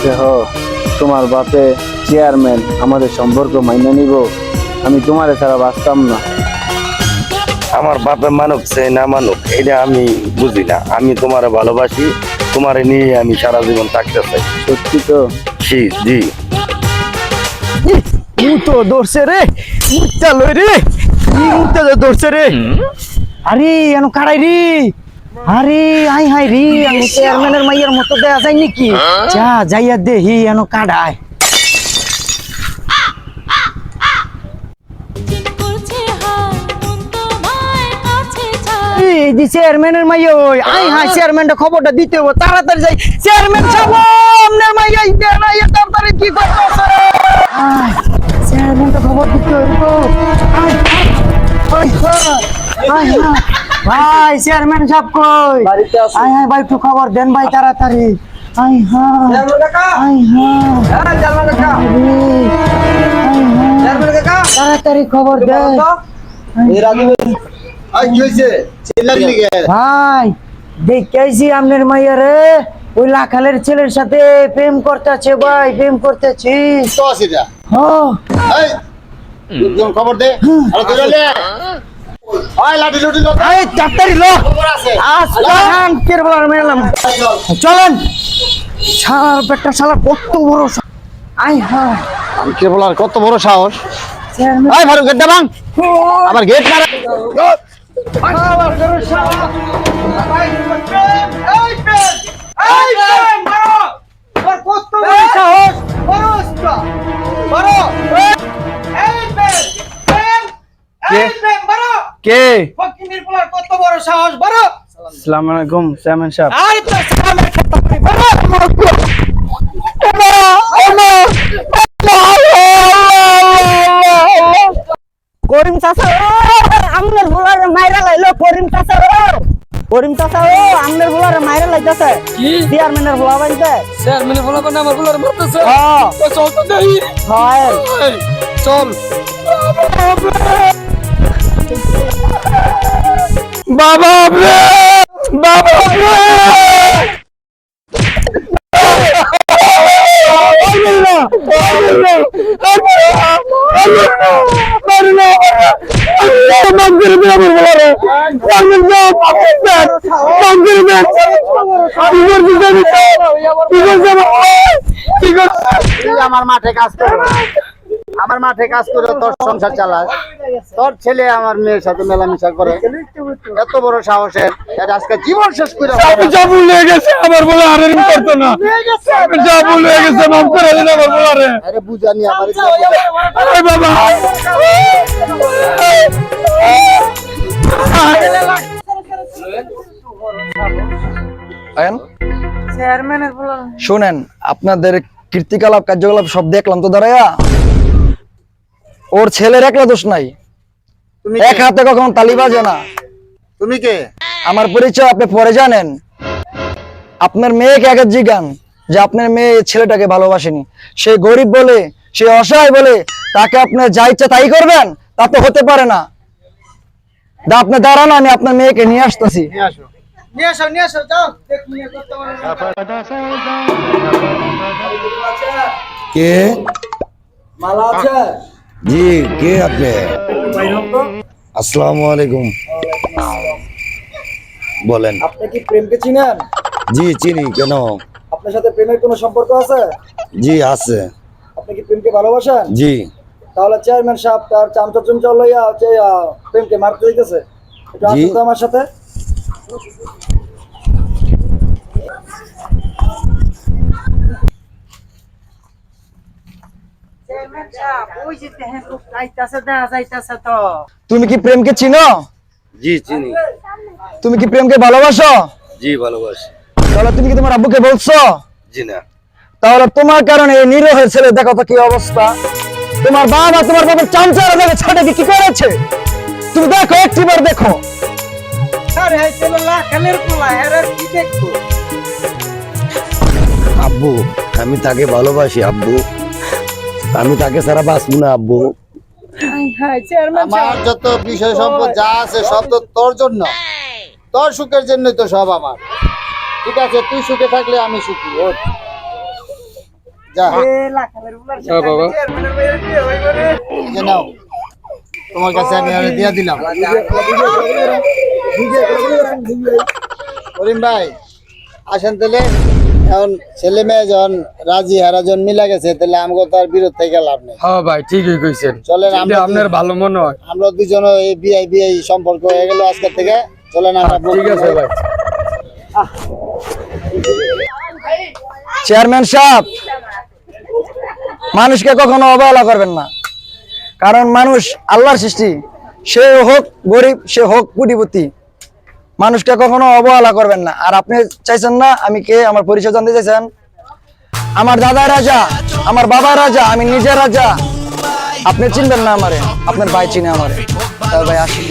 দেখো তোমার বাপে চেয়ারম্যান, আমাদের সম্পর্ক মাইনে নিব, আমি তোমারে ছাড়া বাঁচতাম না। আমার বাপে মানুক চাই না মানুক এটা আমি বুঝি না। আমি তোমারে ভালোবাসি, তোমারে নিয়ে আমি সারা জীবন থাকতে চাই। সত্যি তো? জি। মুতো দৌড়ছে রে, মুতা লই রে, মুতা দৌড়ছে রে। আরে এনো কাড়াই রে, আরে আই হাই রে, আমি চেয়ারম্যানের মাইয়ার মতো দেয়া যায় নাকি? যা যাইয়া দে হি এনো কাড়ায়। এই যে চেয়ারম্যানের মাইয়া, ওই আই হাই চেয়ারম্যানটা খবরটা দিতে হবে, তাড়াতাড়ি যাই। চেয়ারম্যান সাহেব, আপনার মাইয়া ইদে না, এ তাড়াতাড়ি কি করতেছে? চেয়ারম্যানটা খবর দিতে হবে তো। ভাই চেয়ারম্যান সাহেব কই? বাড়িতে আছি। আই হাই ভাই একটু খবর দেন ভাই তাড়াতাড়ি। আই হাই আই হাই তাড়াতাড়ি খবর দেন ভাই। দেখেছি আপনার মাইয়া রে ওই লাখালের ছেলের সাথে প্রেম করতেছে ভাই, প্রেম করতেছি। খবর দে চলেন। শালার পেটটা শালা কত বড়। আই হাই কে বলার কত বড় সাহস! চেয়ারম্যান আয় ফারুক, গেটটা ভাঙ, আবার গেট মারা। কে? কত বড় সাহস, বড়। আসসালামু আলাইকুম চেয়ারম্যান সাহেব। আরে তো সালামের খেতা করি, বড়। করিম চাচা আমনের বুলারে মাইরা লাইলো। করিম চাচা আমনের বুলারে মাইরা লাইতাছে। কি চেয়ারম্যানের বুলা বাইতে। চেয়ারম্যানের বলা বানা আমার বলার মারতেছে। হ্যাঁ তো চল তো দেই। হয় এই, চল বাবা রে, বাবা রে। আমার মাঠে কাজ করে, আমার মাঠে কাজ করে তোর সংসার চালায়। তোর ছেলে আমার মেয়ের সাথে মেলামেশা করে, এত বড় সাহসের! এটা আজকে জীবন শেষ করে যা ভুল হয়ে গেছে আমার বলা আর এরকম করতো না। যা ভুল হয়ে গেছে মাফ করে দিন আমার বলারে। আরে বুঝানি আমার আরে বাবা চেয়ারম্যানের বুলা শুনেন, আপনাদের কীর্তিকলাপ কার্যকলাপ সব দেখলাম তো দাঁড়ায়া। ওর ছেলের একলা দোষ নাই, তুমি এক হাতে কখনো তালি বাজে না। তুমি কে? আমার পরিচয় আপনি পরে জানেন। আপনার মেয়েকে আগে জিজ্ঞান যে আপনার মেয়ে ছেলেটাকে ভালোবাসেনি। সে গরিব বলে, সে অসহায় বলে তাকে আপনার যা ইচ্ছা তাই করবেন, তা তো হতে পারে না। আপনি দাঁড়ান, আমি আপনার মেয়েকে নিয়ে আসতেছি। নিয়ে আসো যাও। কে? মালা আছে? জি, কে আপনি? আসসালামু আলাইকুম। বলেন। আপনি কি প্রেমকে চিনেন? জি চিনি। কেন? আপনার সাথে প্রেমের কোনো সম্পর্ক আছে? জি আছে। আপনি কি প্রেমকে ভালোবাসেন? জি। তাহলে চেয়ারম্যান সাহেব তার চামচা চুমচা লইয়া হচ্ছে প্রেমকে মারতে দিতেছে। একটু আসুন তো আমার সাথে। তুমি কি প্রেমকে চিনো? জি চিনি। তুমি কি প্রেমকে ভালোবাসো? জি ভালোবাসি। তাহলে তুমি কি তোমার আব্বুকে বলছো? জি না। তাহলে তোমার কারণে এই নিরীহ ছেলে দেখো তো কি অবস্থা। তোমার বাবা তোমার বাবার চামচারা দেখে ছেলেকে কি করেছে তুমি দেখো, একটিবার দেখো। আব্বু, আমি তাকে ভালোবাসি আব্বু, আমি তাকে ছাড়া বাঁচবো না আব্বু। আমার যত বিষয় সম্পদ যা আছে সব তো তোর জন্য, তোর সুখের জন্যই তো সব আমার। ঠিক আছে, তুই সুখে থাকলে আমি সুখী। যা হ্যাঁ বাবা এই যে নাও, তোমার কাছে আমি আর দিয়া দিলাম। করিম ভাই আসেন তাহলে, এখন ছেলে মেয়ে যখন রাজি হারা যখন মিলা গেছে তাহলে আমাকে তো আর বিরোধ থেকে লাভ নেই। হ্যাঁ ভাই ঠিকই কইছেন, চলেন এটা আমরা আপনার ভালো মনে হয়। আমরা দুজন এই বিআই সম্পর্ক হয়ে গেল আজকের থেকে। চলেন আমরা ঠিক আছে ভাই। চেয়ারম্যান সাহেব, মানুষকে কখনো অবহেলা করবেন না, কারণ মানুষ আল্লাহর সৃষ্টি, সে হোক গরিব সে হোক কোটিপতি, মানুষকে কখনো অবহেলা করবেন না। আর আপনি চাইছেন না আমি কে, আমার পরিচয় জানতে চাইছেন? আমার দাদা রাজা, আমার বাবা রাজা, আমি নিজে রাজা। আপনি চিনবেন না আমারে, আপনার ভাই চিনে আমারে। তাই ভাই আসি।